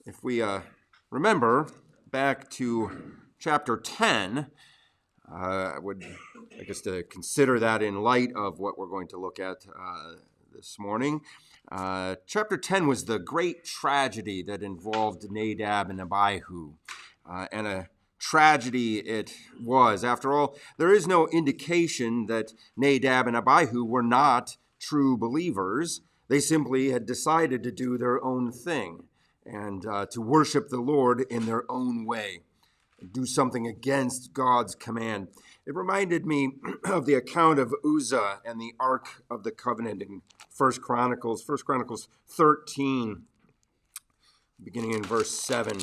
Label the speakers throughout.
Speaker 1: If we remember back to chapter 10, I would like us to consider that in light of what we're going to look at this morning. Chapter 10 was the great tragedy that involved Nadab and Abihu, and a tragedy it was. After all, there is no indication that Nadab and Abihu were not true believers. They simply had decided to do their own thing and to worship the Lord in their own way, do something against God's command. It reminded me of the account of Uzzah and the Ark of the Covenant in 1 Chronicles 13, beginning in verse 7.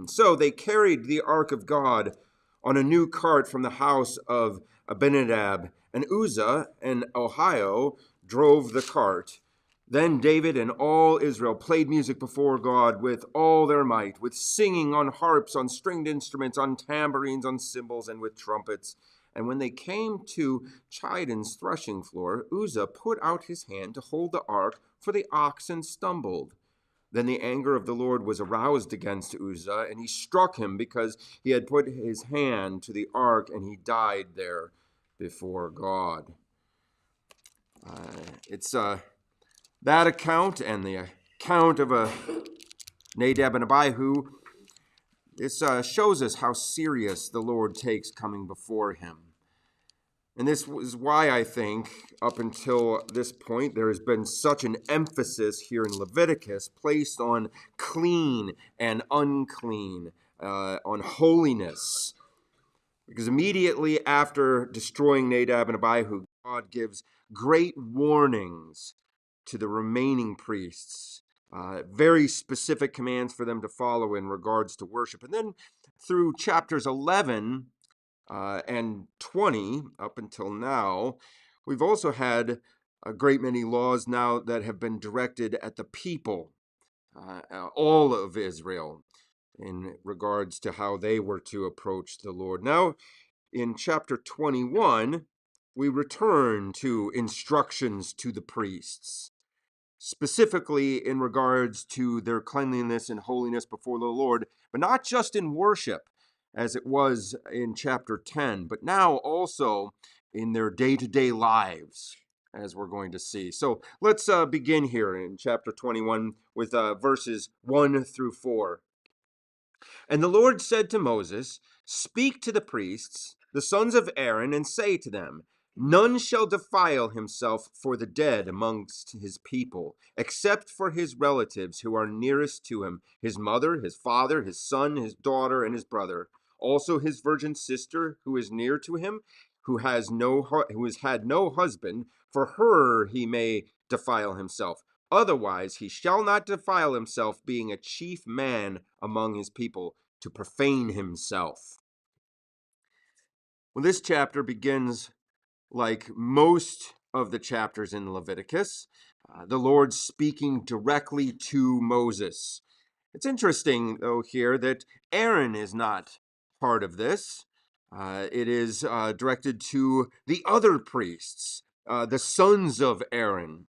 Speaker 1: So they carried the Ark of God on a new cart from the house of Abinadab, and Uzzah and Ahio drove the cart. Then David and all Israel played music before God with all their might, with singing on harps, on stringed instruments, on tambourines, on cymbals, and with trumpets. And when they came to Chidon's threshing floor, Uzzah put out his hand to hold the ark, for the oxen stumbled. Then the anger of the Lord was aroused against Uzzah, and he struck him because he had put his hand to the ark, and he died there before God. It's that account and the account of Nadab and Abihu. This shows us how serious the Lord takes coming before him. And this is why I think up until this point there has been such an emphasis here in Leviticus placed on clean and unclean, on holiness. Because immediately after destroying Nadab and Abihu, God gives great warnings to the remaining priests, very specific commands for them to follow in regards to worship. And then through chapters 11 and 20 up until now, we've also had a great many laws now that have been directed at the people, all of Israel, in regards to how they were to approach the Lord. Now, in chapter 21, we return to instructions to the priests, specifically in regards to their cleanliness and holiness before the Lord, but not just in worship, as it was in chapter 10, but now also in their day-to-day lives, as we're going to see. So let's begin here in chapter 21 with verses 1 through 4. And the Lord said to Moses, "Speak to the priests, the sons of Aaron, and say to them, None shall defile himself for the dead amongst his people, except for his relatives who are nearest to him, his mother, his father, his son, his daughter, and his brother. Also his virgin sister who is near to him, who has had no husband, for her he may defile himself. Otherwise he shall not defile himself, being a chief man among his people, to profane himself." Well, this chapter begins like most of the chapters in Leviticus, the Lord speaking directly to Moses. It's interesting, though, here that Aaron is not part of this. It is directed to the other priests, the sons of Aaron.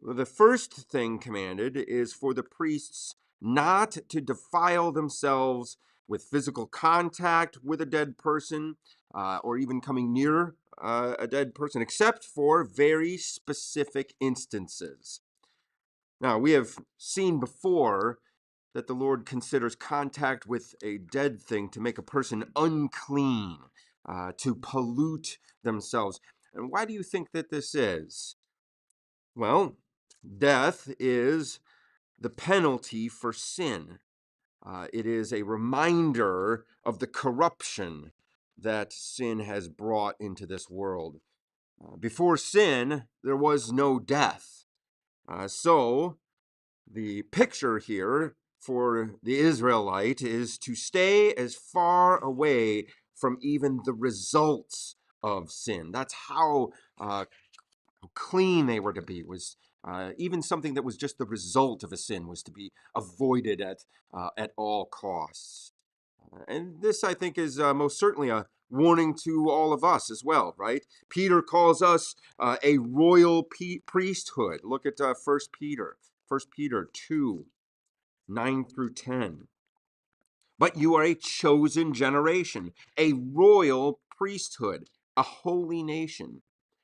Speaker 1: The first thing commanded is for the priests not to defile themselves with physical contact with a dead person, or even coming near a dead person, except for very specific instances. Now, we have seen before that the Lord considers contact with a dead thing to make a person unclean, to pollute themselves. And why do you think that this is? Well, death is the penalty for sin. It is a reminder of the corruption that sin has brought into this world. Before sin, there was no death. So the picture here for the Israelite is to stay as far away from even the results of sin. That's how clean they were to be, was even something that was just the result of a sin was to be avoided at all costs. And this, I think, is most certainly a warning to all of us as well, right? Peter calls us a royal priesthood. Look at 1 Peter 1 Peter 2, 9 through 10. But you are a chosen generation, a royal priesthood, a holy nation,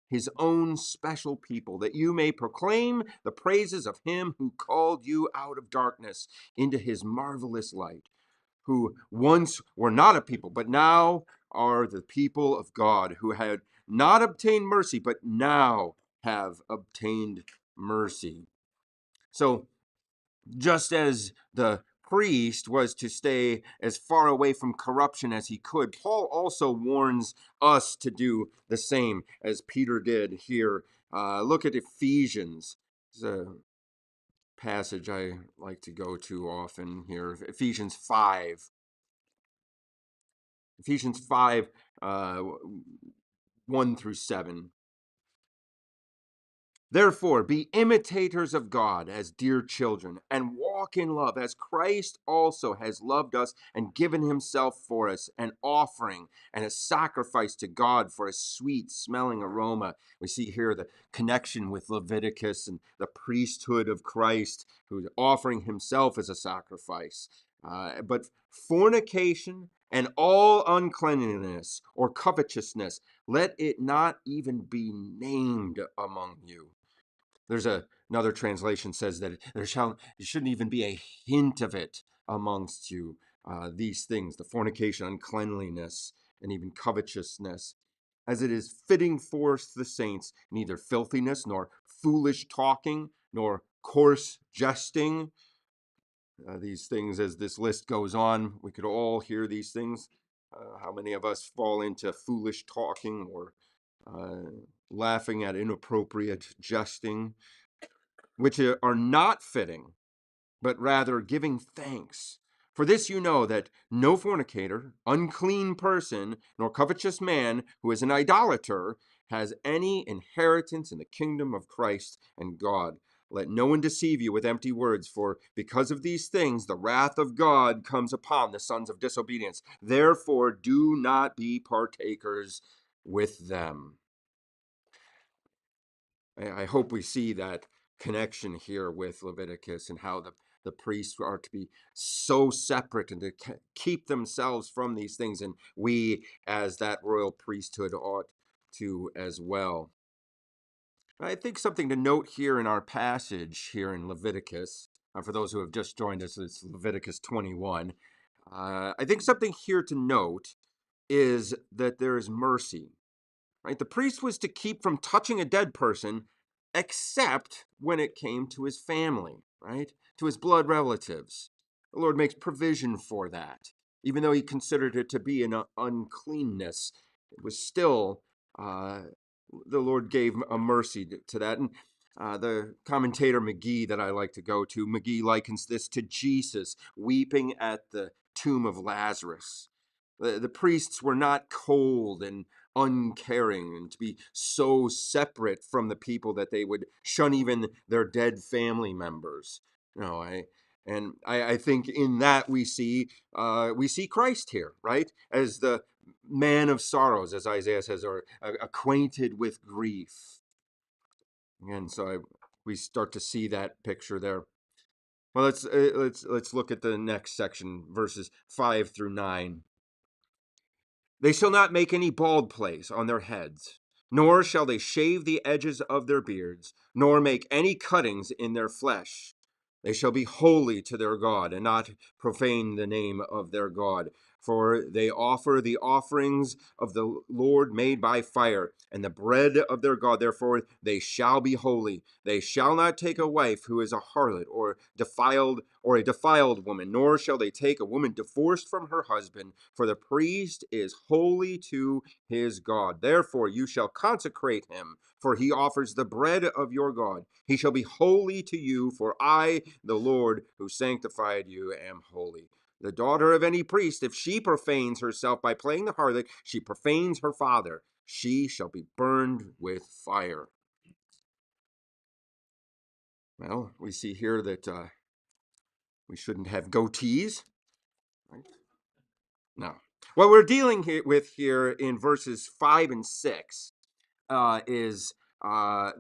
Speaker 1: his own special people, that you may proclaim the praises of him who called you out of darkness into his marvelous light, who once were not a people, but now are the people of God, who had not obtained mercy, but now have obtained mercy. So, just as the priest was to stay as far away from corruption as he could, Paul also warns us to do the same as Peter did here. Look at Ephesians. It's a passage I like to go to often here. Ephesians 5. Ephesians 5, uh, 1 through 7. Therefore, be imitators of God as dear children, and walk in love, as Christ also has loved us and given himself for us, an offering and a sacrifice to God for a sweet smelling aroma. We see here the connection with Leviticus and the priesthood of Christ, who's offering himself as a sacrifice. But fornication and all uncleanliness or covetousness, let it not even be named among you. There's another translation says that there shouldn't even be a hint of it amongst you. These things, the fornication, uncleanliness, and even covetousness, as it is fitting for the saints, neither filthiness, nor foolish talking, nor coarse jesting. These things, as this list goes on, we could all hear these things. How many of us fall into foolish talking or laughing at inappropriate jesting, which are not fitting, but rather giving thanks? For this you know, that no fornicator, unclean person, nor covetous man who is an idolater has any inheritance in the kingdom of Christ and God. Let no one deceive you with empty words, for because of these things the wrath of God comes upon the sons of disobedience. Therefore do not be partakers with them. I hope we see that connection here with Leviticus, and how the priests are to be so separate and to keep themselves from these things, and we as that royal priesthood ought to as well. I think something to note here in our passage here in Leviticus, for those who have just joined us, it's Leviticus 21. I think something here to note is that there is mercy. Right? The priest was to keep from touching a dead person, except when it came to his family, right? To his blood relatives. The Lord makes provision for that. Even though he considered it to be an uncleanness, it was still, the Lord gave a mercy to that. And the commentator McGee that I like to go to, McGee likens this to Jesus weeping at the tomb of Lazarus. The priests were not cold and uncaring, and to be so separate from the people that they would shun even their dead family members. I think in that we see Christ here, right, as the man of sorrows, as Isaiah says, or acquainted with grief. And so we start to see that picture there. Well, let's look at the next section, verses 5 through 9. They shall not make any bald place on their heads, nor shall they shave the edges of their beards, nor make any cuttings in their flesh. They shall be holy to their God, and not profane the name of their God. For they offer the offerings of the Lord made by fire, and the bread of their God. Therefore they shall be holy. They shall not take a wife who is a harlot, or a defiled woman, nor shall they take a woman divorced from her husband, for the priest is holy to his God. Therefore you shall consecrate him, for he offers the bread of your God. He shall be holy to you, for I, the Lord, who sanctified you, am holy. The daughter of any priest, if she profanes herself by playing the harlot, she profanes her father. She shall be burned with fire. Well, we see here that we shouldn't have goatees. Right? No. What we're dealing with here in verses 5 and 6 is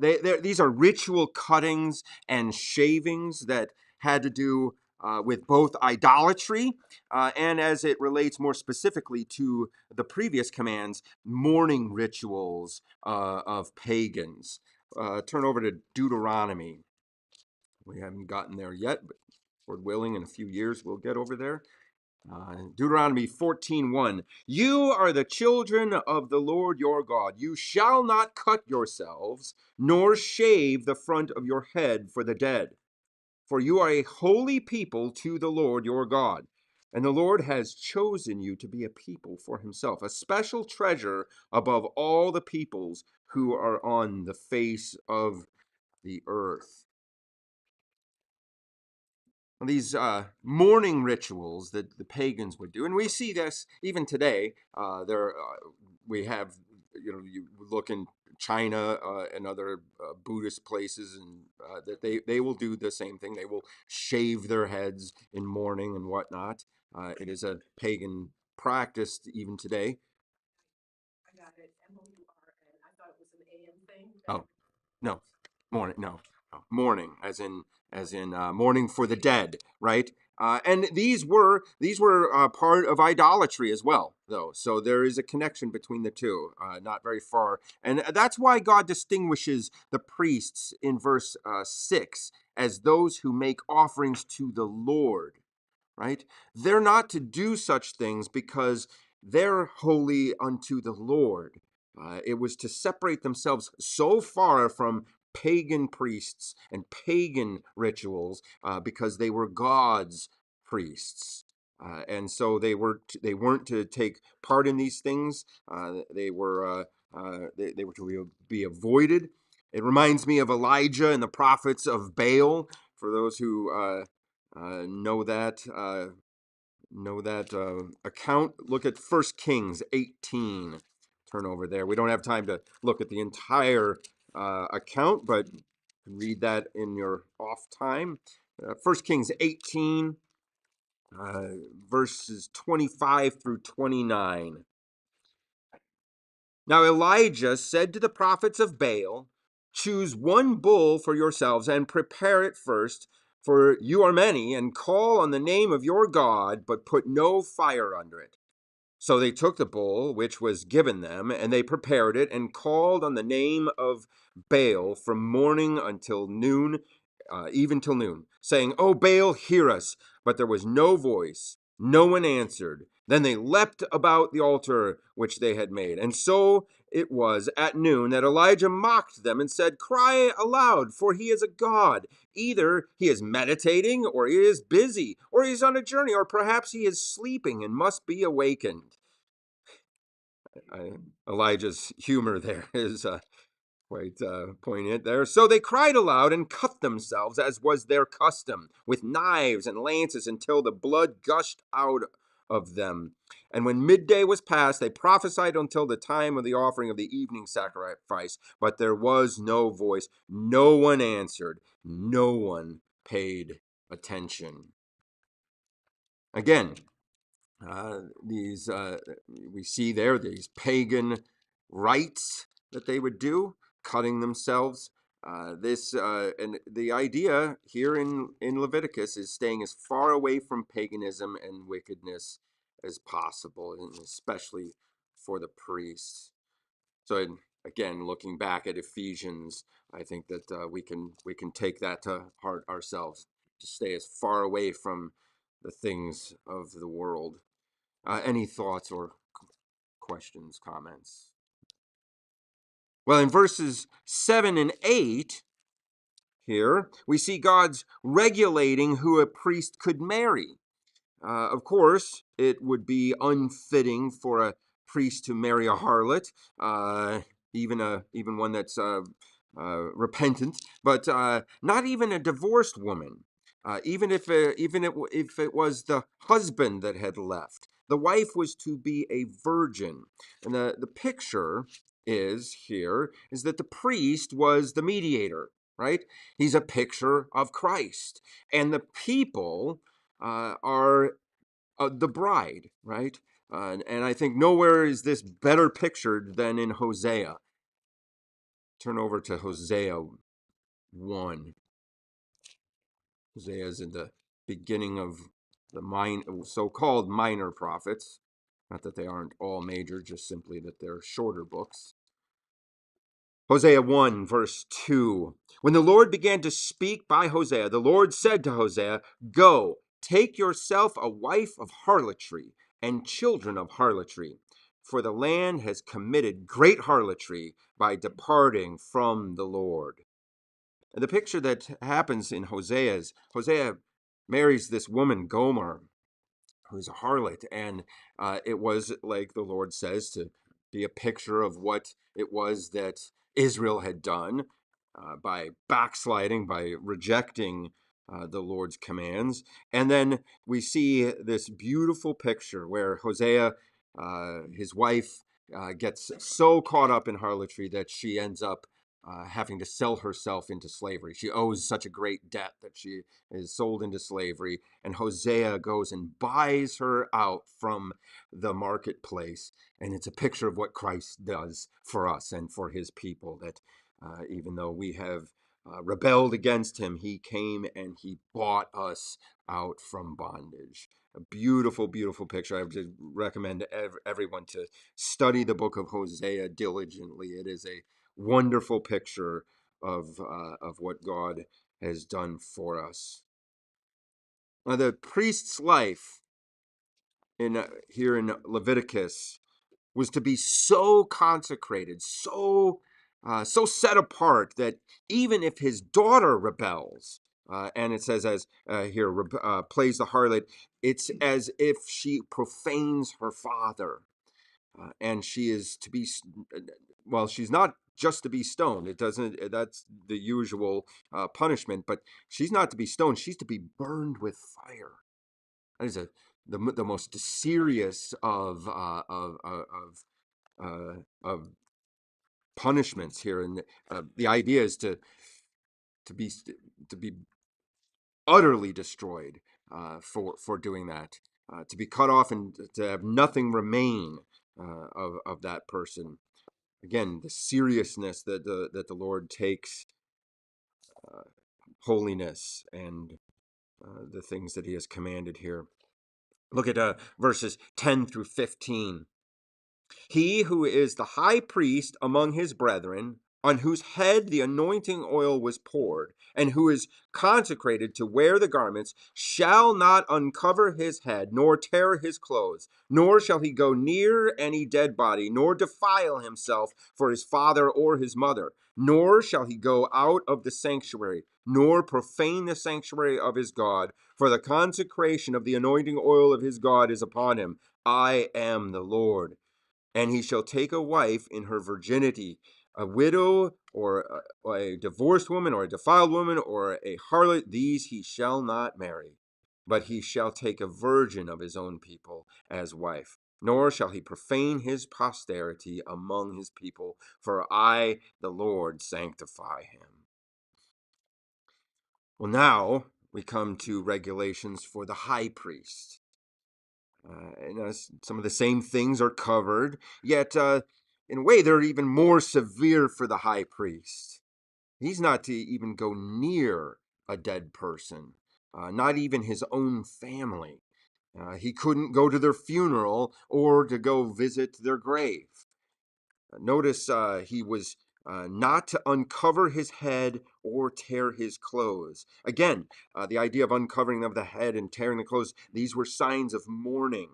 Speaker 1: these are ritual cuttings and shavings that had to do with both idolatry and, as it relates more specifically to the previous commands, mourning rituals of pagans. Turn over to Deuteronomy. We haven't gotten there yet, but Lord willing, in a few years we'll get over there. Deuteronomy 14:1. You are the children of the Lord your God. You shall not cut yourselves, nor shave the front of your head for the dead. For you are a holy people to the Lord your God. And the Lord has chosen you to be a people for himself, a special treasure above all the peoples who are on the face of the earth. These mourning rituals that the pagans would do, and we see this even today. We have, you look in China and other Buddhist places, and that they will do the same thing. They will shave their heads in mourning and whatnot. It is a pagan practice even today. I got it. MOURN. I thought it was an AM thing. Oh, no, mourning. No, mourning, as in mourning for the dead, right? And these were part of idolatry as well, though. So there is a connection between the two, not very far, and that's why God distinguishes the priests in verse 6 as those who make offerings to the Lord. Right? They're not to do such things because they're holy unto the Lord. It was to separate themselves so far from pagan priests and pagan rituals because they were God's priests. And so they weren't to take part in these things. They were to be avoided. It reminds me of Elijah and the prophets of Baal. For those who know that account, look at 1 Kings 18. Turn over there. We don't have time to look at the entire account, but read that in your off time. 1 Kings 18, verses 25 through 29. Now Elijah said to the prophets of Baal, choose one bull for yourselves and prepare it first, for you are many, and call on the name of your God, but put no fire under it. So they took the bull which was given them, and they prepared it, and called on the name of Baal from morning until noon, even till noon, saying, O Baal, hear us. But there was no voice, no one answered. Then they leapt about the altar which they had made. And so it was at noon that Elijah mocked them and said, Cry aloud, for he is a god. Either he is meditating, or he is busy, or he is on a journey, or perhaps he is sleeping and must be awakened. Elijah's humor there is quite poignant there. So they cried aloud and cut themselves, as was their custom, with knives and lances until the blood gushed out of them. And when midday was past, they prophesied until the time of the offering of the evening sacrifice. But there was no voice. No one answered. No one paid attention. Again, these we see there these pagan rites that they would do, cutting themselves. And the idea here in Leviticus is staying as far away from paganism and wickedness as possible, and especially for the priests. So again, looking back at Ephesians, I think that we can take that to heart ourselves, to stay as far away from the things of the world. Any thoughts or questions, comments? Well, in verses 7 and 8 here, we see God's regulating who a priest could marry. Of course, it would be unfitting for a priest to marry a harlot, even one that's repentant, but not even a divorced woman. If it was the husband that had left, the wife was to be a virgin. And the picture is that the priest was the mediator, right? He's a picture of Christ, and the people are the bride, right? And I think nowhere is this better pictured than in Hosea. turn over to Hosea 1. Hosea is in the beginning of the so-called minor prophets. Not that they aren't all major, just simply that they're shorter books. Hosea 1, verse 2. When the Lord began to speak by Hosea, the Lord said to Hosea, "Go, take yourself a wife of harlotry and children of harlotry, for the land has committed great harlotry by departing from the Lord." And the picture that happens in Hosea is Hosea marries this woman, Gomer, who's a harlot. And it was, like the Lord says, to be a picture of what it was that Israel had done by backsliding, by rejecting the Lord's commands. And then we see this beautiful picture where Hosea, his wife, gets so caught up in harlotry that she ends up having to sell herself into slavery. She owes such a great debt that she is sold into slavery, and Hosea goes and buys her out from the marketplace. And it's a picture of what Christ does for us and for his people, that even though we have rebelled against him, he came and he bought us out from bondage. A beautiful, beautiful picture. I would recommend everyone to study the book of Hosea diligently. It is a wonderful picture of what God has done for us. Now, the priest's life in here in Leviticus was to be so consecrated, so set apart, that even if his daughter rebels, and it says as here plays the harlot, it's as if she profanes her father. And she is to be, well, she's not just to be stoned. It doesn't, that's the usual punishment, but she's not to be stoned. She's to be burned with fire. That is the most serious of punishments here. And the idea is to be utterly destroyed for doing that, to be cut off and to have nothing remain of that person. Again, the seriousness that the Lord takes holiness and the things that he has commanded here. Look at verses 10 through 15. He who is the high priest among his brethren, on whose head the anointing oil was poured, and who is consecrated to wear the garments, shall not uncover his head, nor tear his clothes, nor shall he go near any dead body, nor defile himself for his father or his mother, nor shall he go out of the sanctuary, nor profane the sanctuary of his God, for the consecration of the anointing oil of his God is upon him. I am the Lord. And he shall take a wife in her virginity, a widow or a divorced woman or a defiled woman or a harlot. These he shall not marry, but he shall take a virgin of his own people as wife. Nor shall he profane his posterity among his people, for I, the Lord, sanctify him. Well, now we come to regulations for the high priest. Some of the same things are covered, yet in a way they're even more severe for the high priest. He's not to even go near a dead person, not even his own family. He couldn't go to their funeral or to go visit their grave. Notice he was not to uncover his head or tear his clothes. Again, the idea of uncovering of the head and tearing the clothes, these were signs of mourning.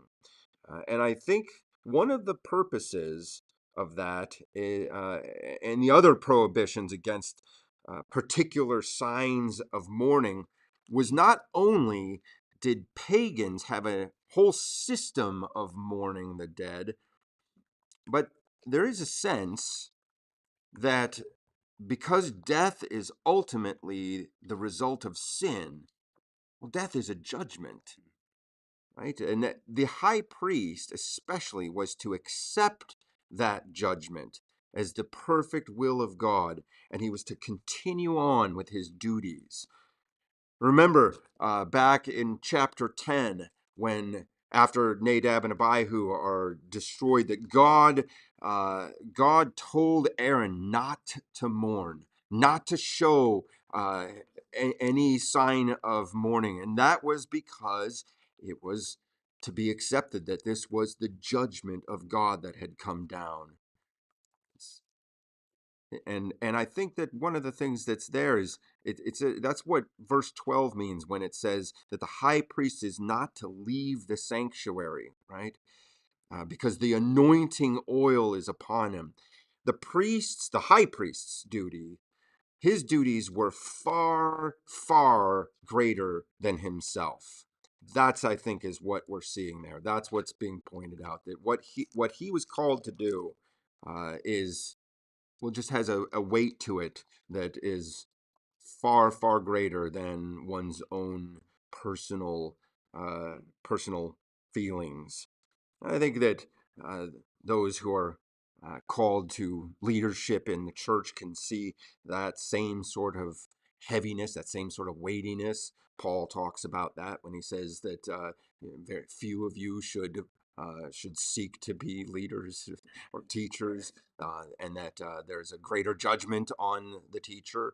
Speaker 1: And I think one of the purposes of that and the other prohibitions against particular signs of mourning was not only did pagans have a whole system of mourning the dead, but there is a sense that because death is ultimately the result of sin, well, death is a judgment. Right? And the high priest especially was to accept that judgment as the perfect will of God, and he was to continue on with his duties. Remember back in chapter 10, when after Nadab and Abihu are destroyed, that God told Aaron not to mourn, not to show any sign of mourning, and that was because it was to be accepted that this was the judgment of God that had come down. And I think that one of the things that's there is that's what verse 12 means when it says that the high priest is not to leave the sanctuary, right? Because the anointing oil is upon him. The high priest's his duties were far, far greater than himself. That's, I think, is what we're seeing there. That's what's being pointed out. That what he was called to do is well, just has a weight to it that is far, far greater than one's own personal personal feelings. I think that uh, those who are called to leadership in the church can see that same sort of heaviness, that same sort of weightiness. Paul talks about that when he says that very few of you should seek to be leaders or teachers, and that there's a greater judgment on the teacher.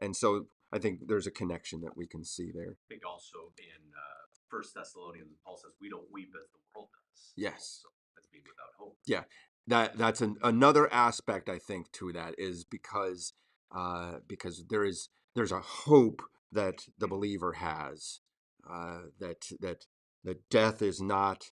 Speaker 1: And so I think there's a connection that we can see there.
Speaker 2: I think also in First Thessalonians, Paul says we don't weep as the world does.
Speaker 1: Yes.
Speaker 2: So that's being without hope.
Speaker 1: Yeah, that's another aspect I think to that is because there's a hope that the believer has, that death is not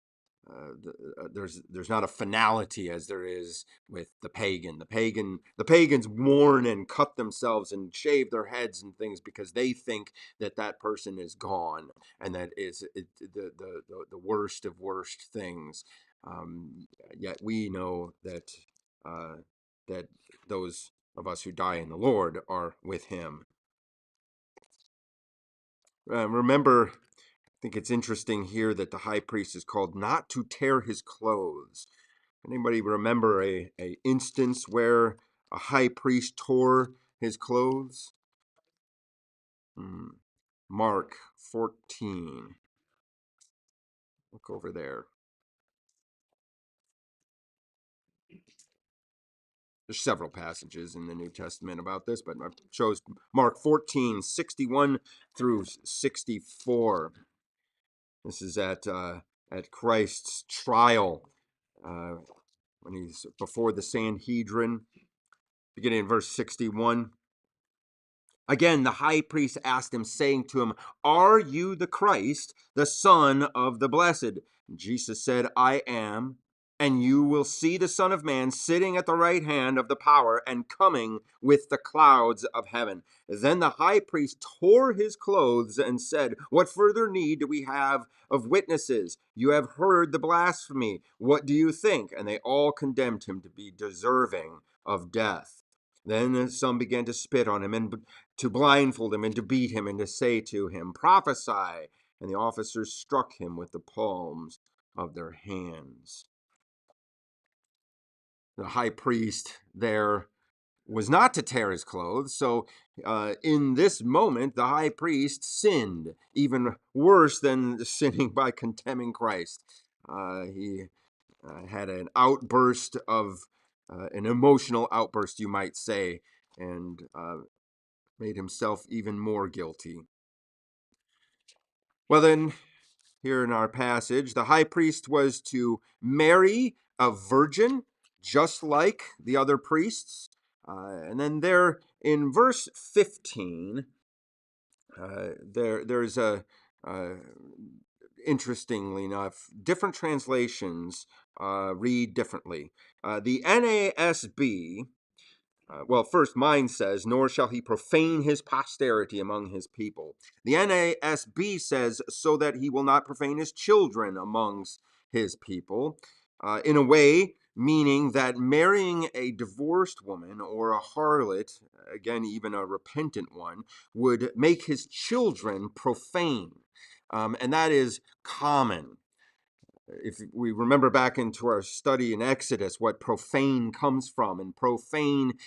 Speaker 1: there's not a finality as there is with the pagan. The pagans mourn and cut themselves and shave their heads and things because they think that person is gone, and that is the worst of worst things. Yet we know uh, that those of us who die in the Lord are with Him. Remember, I think it's interesting here that the high priest is called not to tear his clothes. Anybody remember a instance where a high priest tore his clothes? Mark 14. Look over there. There's several passages in the New Testament about this, but I chose Mark 14, 61 through 64. This is at Christ's trial when he's before the Sanhedrin, beginning in verse 61. Again, the high priest asked him, saying to him, "Are you the Christ, the Son of the Blessed?" Jesus said, "I am. And you will see the Son of Man sitting at the right hand of the power and coming with the clouds of heaven." Then the high priest tore his clothes and said, "What further need do we have of witnesses? You have heard the blasphemy. What do you think?" And they all condemned him to be deserving of death. Then some began to spit on him and to blindfold him and to beat him and to say to him, "Prophesy." And the officers struck him with the palms of their hands. The high priest there was not to tear his clothes. So in this moment, the high priest sinned, even worse than sinning by condemning Christ. He had an outburst of, an emotional outburst, you might say, and made himself even more guilty. Well, then, here in our passage, the high priest was to marry a virgin, just like the other priests. And then there in verse 15, there's interestingly enough, different translations read differently. The NASB, well, first mine says, "Nor shall he profane his posterity among his people." The NASB says, "So that he will not profane his children amongst his people." In a way, meaning that marrying a divorced woman or a harlot, again, even a repentant one, would make his children profane. And that is common. If we remember back into our study in Exodus, what profane comes from, and profane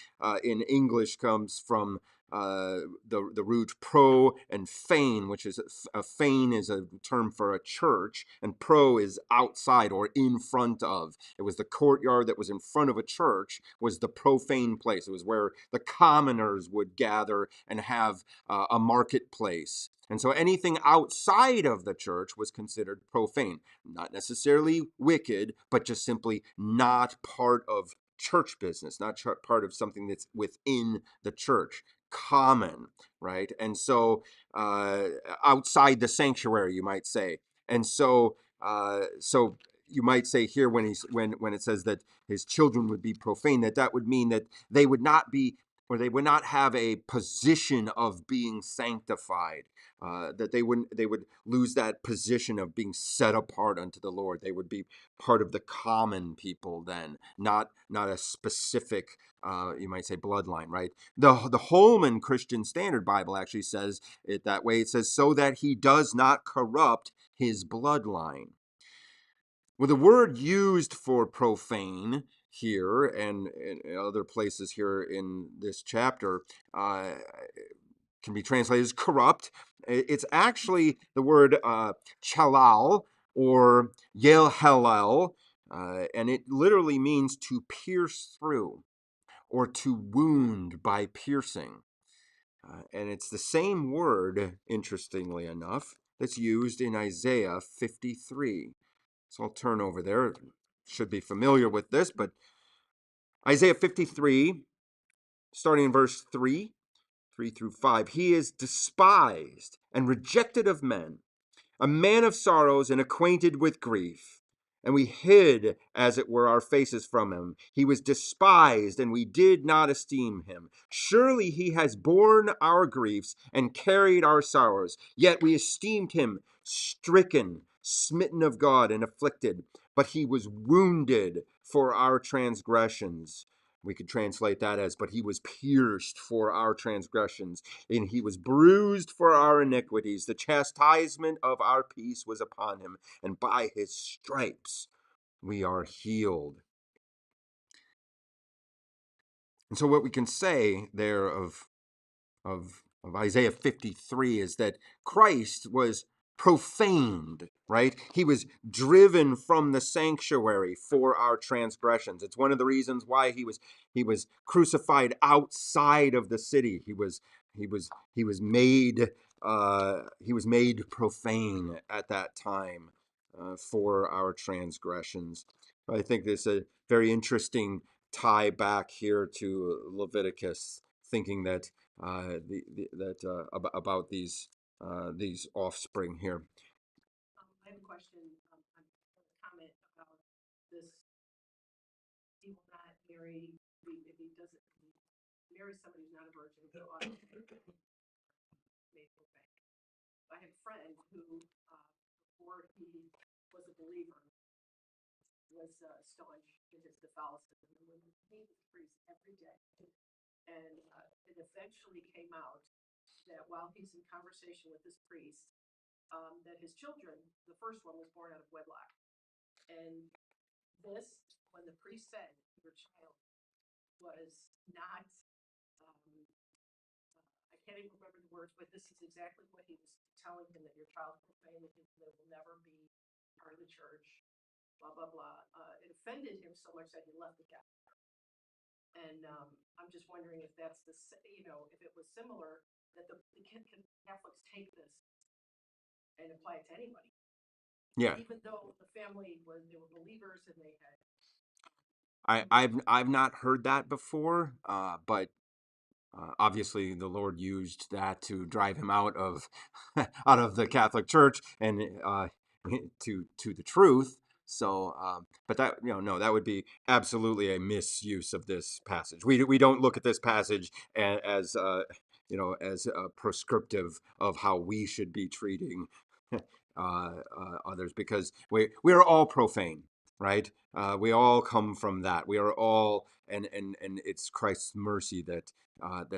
Speaker 1: in English comes from the root pro and phane, which is a phane is a term for a church, and pro is outside or in front of. It was the courtyard that was in front of a church was the profane place. It was where the commoners would gather and have a marketplace. And so anything outside of the church was considered profane. Not necessarily wicked, but just simply not part of church business, not part of something that's within the church. Common, right? And so outside the sanctuary, you might say. And so you might say here when it says that his children would be profane, that would mean that they would not be, or they would not have a position of being sanctified, that they would lose that position of being set apart unto the Lord. They would be part of the common people then, not a specific, you might say, bloodline, right? The Holman Christian Standard Bible actually says it that way. It says, so that he does not corrupt his bloodline. Well, the word used for profane here and in other places here in this chapter can be translated as corrupt. It's actually the word chalal or yelhalel, and it literally means to pierce through or to wound by piercing. And it's the same word, interestingly enough, that's used in Isaiah 53. So I'll turn over there. Should be familiar with this, but Isaiah 53, starting in verse 3 through 5. He is despised and rejected of men, a man of sorrows and acquainted with grief. And we hid, as it were, our faces from him. He was despised, and we did not esteem him. Surely he has borne our griefs and carried our sorrows. Yet we esteemed him stricken, smitten of God, and afflicted. But he was wounded for our transgressions. We could translate that as, but he was pierced for our transgressions, and he was bruised for our iniquities. The chastisement of our peace was upon him, and by his stripes we are healed. And so what we can say there of Isaiah 53 is that Christ was profaned, right? He was driven from the sanctuary for our transgressions. It's one of the reasons why he was crucified outside of the city. He was made profane at that time for our transgressions. I think there's a very interesting tie back here to Leviticus, thinking that about these offspring here.
Speaker 3: I have a question, on a comment about this. He will not marry, if he doesn't marry somebody who's not a virgin, he'll automatically made profane. I have a friend who, before he was a believer, was staunch in his Catholicism and would meet with the priest every day. And it eventually came out that while he's in conversation with this priest, that his children, the first one was born out of wedlock. And this, when the priest said your child was not, I can't even remember the words, but this is exactly what he was telling him, that your child's profane, that will never be part of the church, blah, blah, blah. It offended him so much that he left the Catholic. And I'm just wondering if that's if it was similar, that the Catholics take this and apply it to anybody.
Speaker 1: Yeah,
Speaker 3: Even though the family they were believers and they had.
Speaker 1: I've not heard that before, but obviously the Lord used that to drive him out of out of the Catholic Church and to the truth. So, but that no, that would be absolutely a misuse of this passage. We don't look at this passage as as prescriptive of how we should be treating others, because we are all profane, right? We all come from that. We are all, and it's Christ's mercy that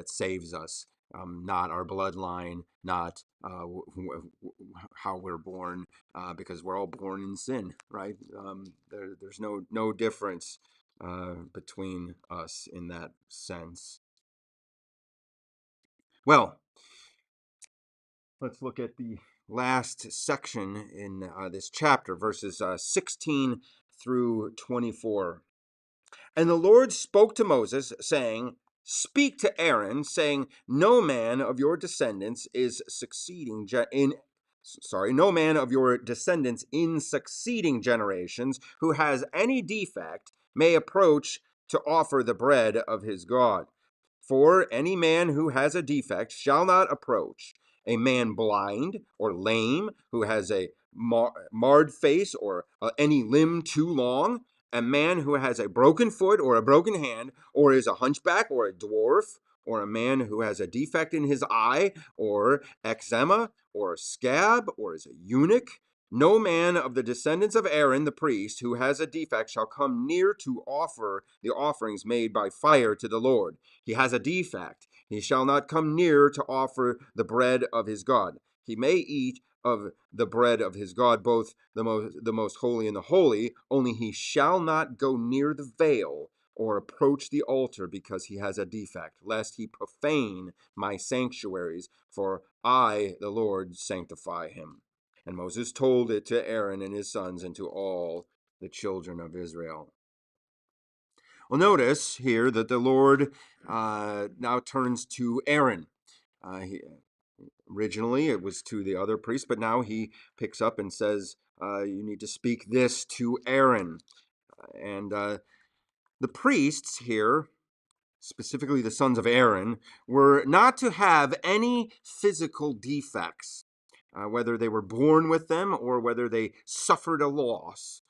Speaker 1: saves us, not our bloodline, not how we're born, because we're all born in sin, right? There's no difference between us in that sense. Well, let's look at the last section in this chapter, verses 16 through 24. And the Lord spoke to Moses, saying, Speak to Aaron, saying, No man of your descendants no man of your descendants in succeeding generations who has any defect may approach to offer the bread of his God. For any man who has a defect shall not approach. A man blind or lame who has a marred face or any limb too long, a man who has a broken foot or a broken hand, or is a hunchback or a dwarf, or a man who has a defect in his eye, or eczema, or a scab, or is a eunuch. No man of the descendants of Aaron the priest who has a defect shall come near to offer the offerings made by fire to the Lord. He has a defect. He shall not come near to offer the bread of his God. He may eat of the bread of his God, both the most holy and the holy, only he shall not go near the veil or approach the altar because he has a defect, lest he profane my sanctuaries, for I, the Lord, sanctify him. And Moses told it to Aaron and his sons and to all the children of Israel. Well, notice here that the Lord now turns to Aaron. Originally, it was to the other priests, but now he picks up and says, you need to speak this to Aaron. And the priests here, specifically the sons of Aaron, were not to have any physical defects, whether they were born with them or whether they suffered a loss.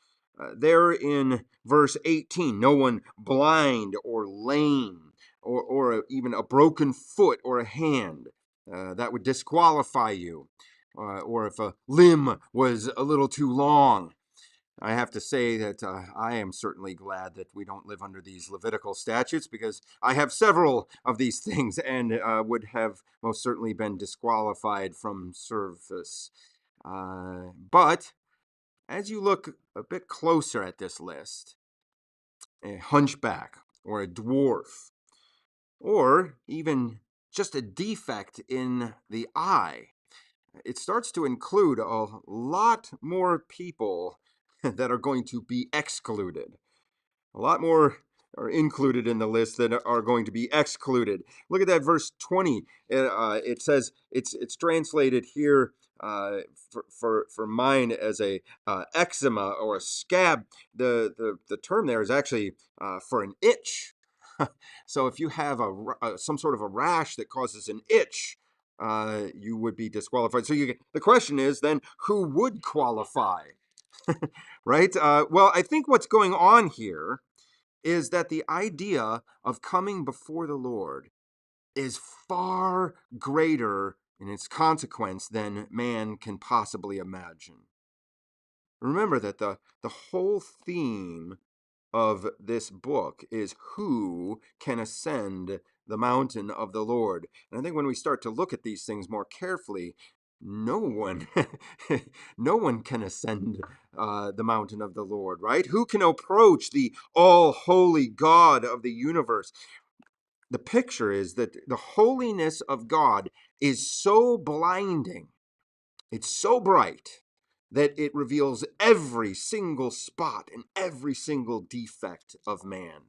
Speaker 1: There in verse 18, no one blind or lame or even a broken foot or a hand. That would disqualify you. Or if a limb was a little too long. I have to say that I am certainly glad that we don't live under these Levitical statutes, because I have several of these things and would have most certainly been disqualified from service. But as you look a bit closer at this list, a hunchback or a dwarf, or even just a defect in the eye, it starts to include a lot more people that are going to be excluded. A lot more are included in the list that are going to be excluded. Look at that verse 20. It says it's translated here for mine as a eczema or a scab. The term there is actually for an itch. So if you have some sort of a rash that causes an itch, you would be disqualified. So the question is then, who would qualify? Right? Well, I think what's going on here is that the idea of coming before the Lord is far greater in its consequence than man can possibly imagine. Remember that the whole theme of this book is who can ascend the mountain of the Lord. And I think when we start to look at these things more carefully, no one no one can ascend the mountain of the Lord, right? Who can approach the all-holy God of the universe? The picture is that the holiness of God is so blinding, it's so bright, that it reveals every single spot and every single defect of man.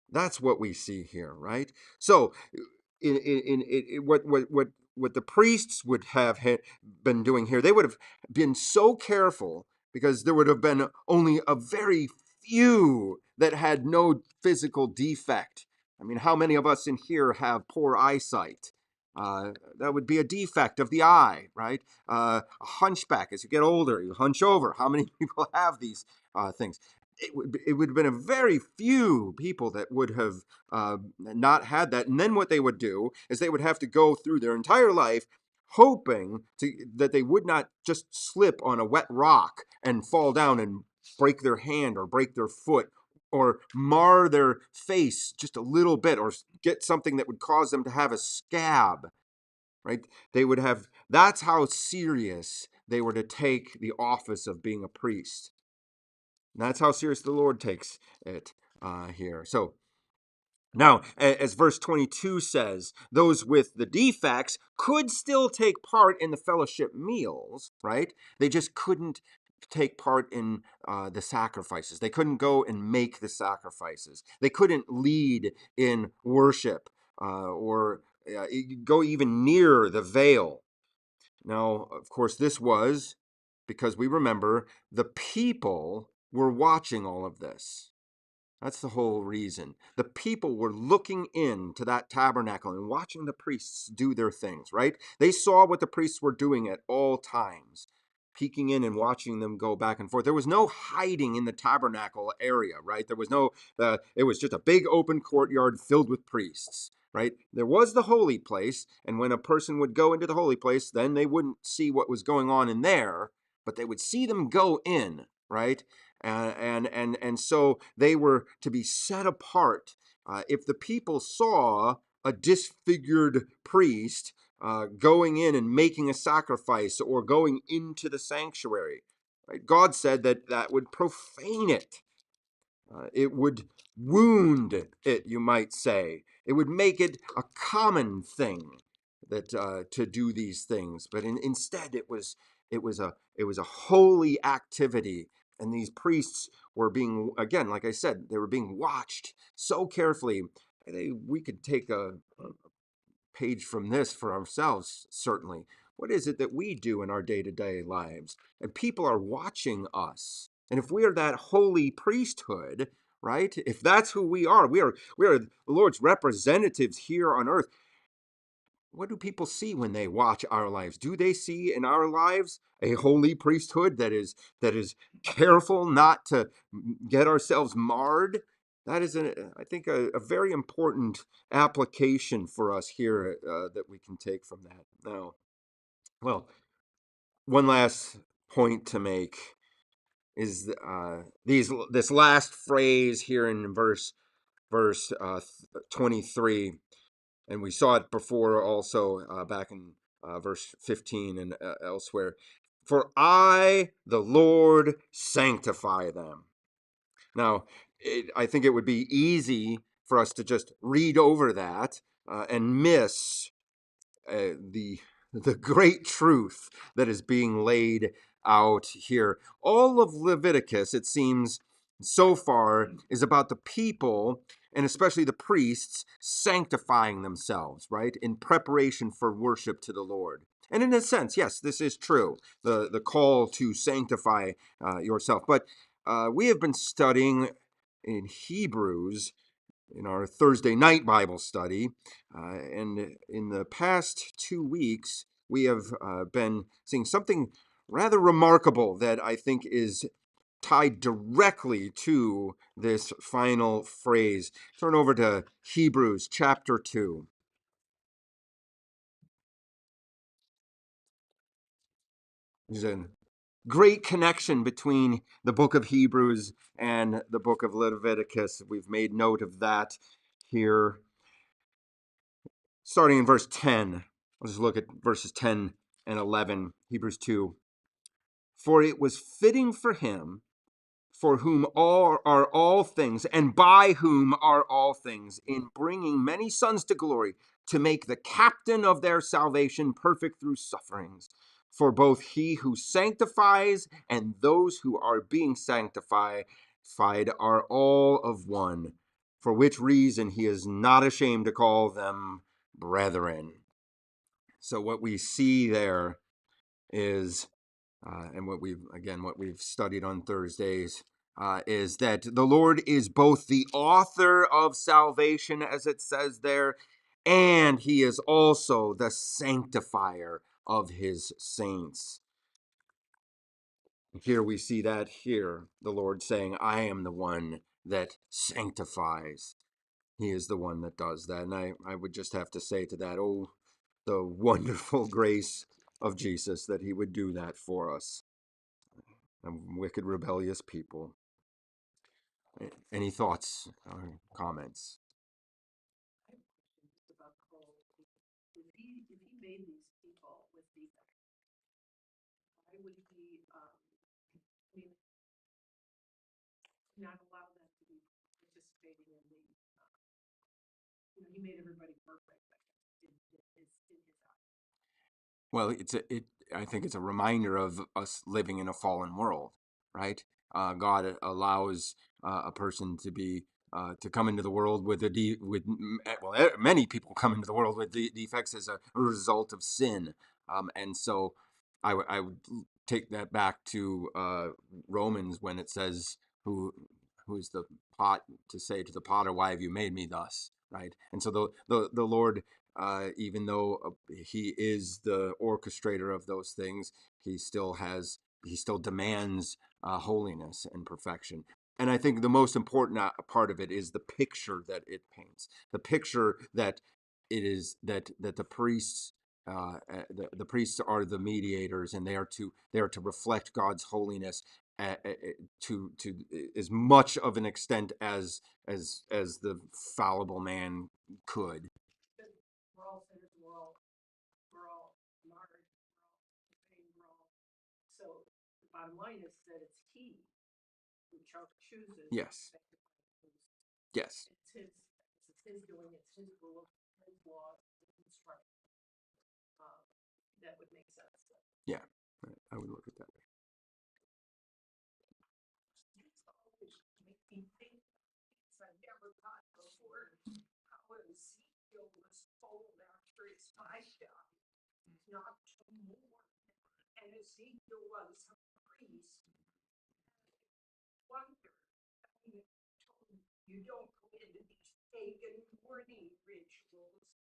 Speaker 1: That's what we see here, right? So, what the priests would have been doing here, they would have been so careful, because there would have been only a very few that had no physical defect. I mean, how many of us in here have poor eyesight? That would be a defect of the eye, right? A hunchback. As you get older, you hunch over. How many people have these things? It would have been a very few people that would have not had that. And then what they would do is they would have to go through their entire life hoping that they would not just slip on a wet rock and fall down and break their hand or break their foot or mar their face just a little bit or get something that would cause them to have a scab, right? That's how serious they were to take the office of being a priest. That's how serious the Lord takes it here. So Now, as verse 22 says, those with the defects could still take part in the fellowship meals, right? They just couldn't take part in the sacrifices. They couldn't go and make the sacrifices. They couldn't lead in worship or go even near the veil. Now, of course, this was because we remember the people were watching all of this. That's the whole reason. The people were looking into that tabernacle and watching the priests do their things, right? They saw what the priests were doing at all times, peeking in and watching them go back and forth. There was no hiding in the tabernacle area, right? There was no, it was just a big open courtyard filled with priests, right? There was the holy place, and when a person would go into the holy place, then they wouldn't see what was going on in there, but they would see them go in, right? And so they were to be set apart. If the people saw a disfigured priest going in and making a sacrifice or going into the sanctuary, right, God said that that would profane it. It would wound it, you might say. It would make it a common thing that to do these things. But instead, it was a holy activity, and these priests were being, again, like I said, they were being watched so carefully. We could take a page from this for ourselves, certainly. What is it that we do in our day-to-day lives? And people are watching us. And if we are that holy priesthood, right? If that's who we are the Lord's representatives here on earth. What do people see when they watch our lives? Do they see in our lives a holy priesthood that is careful not to get ourselves marred? That is, I think, a very important application for us here that we can take from that. Now, well, one last point to make is this last phrase here in verse 23. And we saw it before also back in verse 15 and elsewhere. For I, the Lord, sanctify them. Now, I think it would be easy for us to just read over that and miss the great truth that is being laid out here. All of Leviticus, it seems, so far is about the people and especially the priests sanctifying themselves, right, in preparation for worship to the Lord. And in a sense, yes, this is true, the call to sanctify yourself. But we have been studying in Hebrews in our Thursday night Bible study. And in the past 2 weeks, we have been seeing something rather remarkable that I think is tied directly to this final phrase. Turn over to Hebrews chapter 2. There's a great connection between the book of Hebrews and the book of Leviticus. We've made note of that here. Starting in verse 10, I'll just look at verses 10 and 11, Hebrews 2. For it was fitting for him, for whom all are all things, and by whom are all things, in bringing many sons to glory, to make the captain of their salvation perfect through sufferings. For both he who sanctifies and those who are being sanctified are all of one, for which reason he is not ashamed to call them brethren. So what we see there is, and what we've studied on Thursdays, is that the Lord is both the author of salvation, as it says there, and he is also the sanctifier of his saints. Here we see that here, the Lord saying, I am the one that sanctifies. He is the one that does that. And I would just have to say to that, oh, the wonderful grace of Jesus that he would do that for us, wicked, rebellious people. Any thoughts or comments?
Speaker 3: I have a question just about the whole, if he made these people with defects, why would he, I mean, not allow them to be participating in the he made everybody perfect, in his eyes.
Speaker 1: Well, I think it's a reminder of us living in a fallen world, right? God allows a person to be to come into the world with many people come into the world with defects as a result of sin, and so I would take that back to Romans when it says who's the pot to say to the potter, why have you made me thus, right? And so the Lord, even though he is the orchestrator of those things, he still demands holiness and perfection. And I think the most important part of it is the picture that it paints, the picture that it is that the priests. The priests are the mediators, and they are to reflect God's holiness to as much of an extent as the fallible man could.
Speaker 3: Because we're all sinners, we're all marred, we're all, so the bottom line is that it's he who chooses.
Speaker 1: Yes. Yes.
Speaker 3: It's his doing, it's his rule, his law, his instruction. That would make sense.
Speaker 1: Yeah, I would look at that way.
Speaker 3: It's always make me think things I never thought before. How Ezekiel was told after his wife died not to mourn, and Ezekiel was a priest. Wonder, I mean, you don't go into these pagan mourning rituals.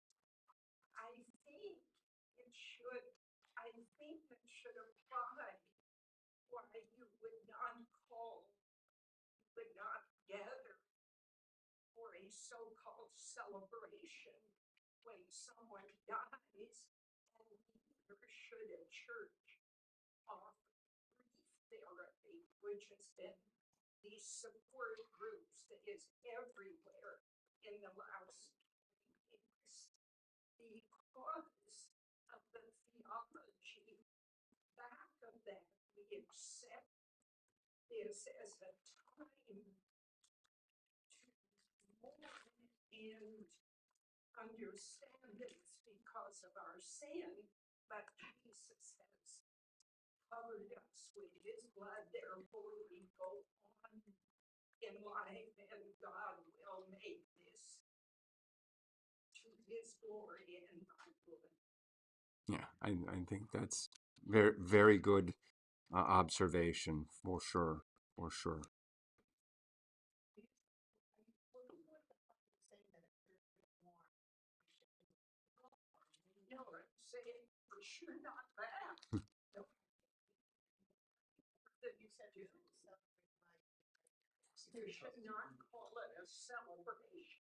Speaker 3: I think it should apply why you would not gather for a so-called celebration when someone dies, and neither should a church offer grief therapy, which has been these support groups that is everywhere in the last 20 years, because of the theology back of that. We accept this as a time to mourn and understand that it's because of our sin, but Jesus has covered us with his blood, therefore we go on in life, and God will make this to his glory and my good.
Speaker 1: Yeah, I think that's very, very good observation for sure, for sure.
Speaker 3: No, I'm saying for sure not that. No. That you said you should not call it a celebration.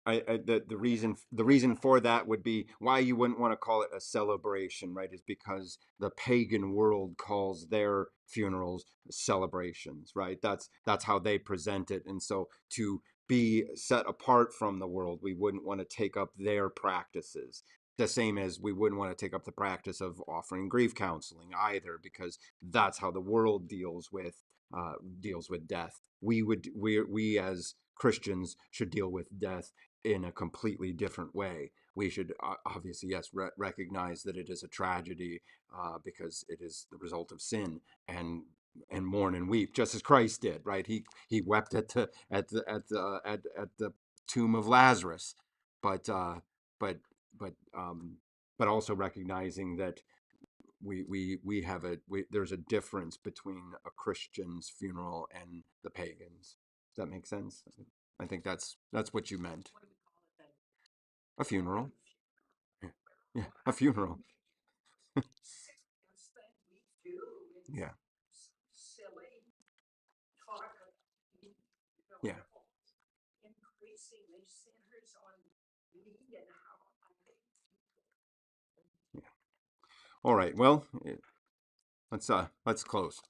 Speaker 1: The reason for that would be why you wouldn't want to call it a celebration, right? Is because the pagan world calls their funerals celebrations, right? That's how they present it, and so to be set apart from the world, we wouldn't want to take up their practices. The same as we wouldn't want to take up the practice of offering grief counseling either, because that's how the world deals with death. We as Christians should deal with death in a completely different way. We should obviously, yes, recognize that it is a tragedy because it is the result of sin, and mourn and weep, just as Christ did. Right? He wept at the tomb of Lazarus, but but but but also recognizing that there's a difference between a Christian's funeral and the pagans. Does that make sense? I think that's what you meant.
Speaker 3: What do we call it then?
Speaker 1: A funeral. Yeah, yeah, a funeral.
Speaker 3: Sickness that we do. It's
Speaker 1: Yeah,
Speaker 3: silly talk about,
Speaker 1: yeah.
Speaker 3: increasingly centers on me and how I think.
Speaker 1: All right. Well, let's close.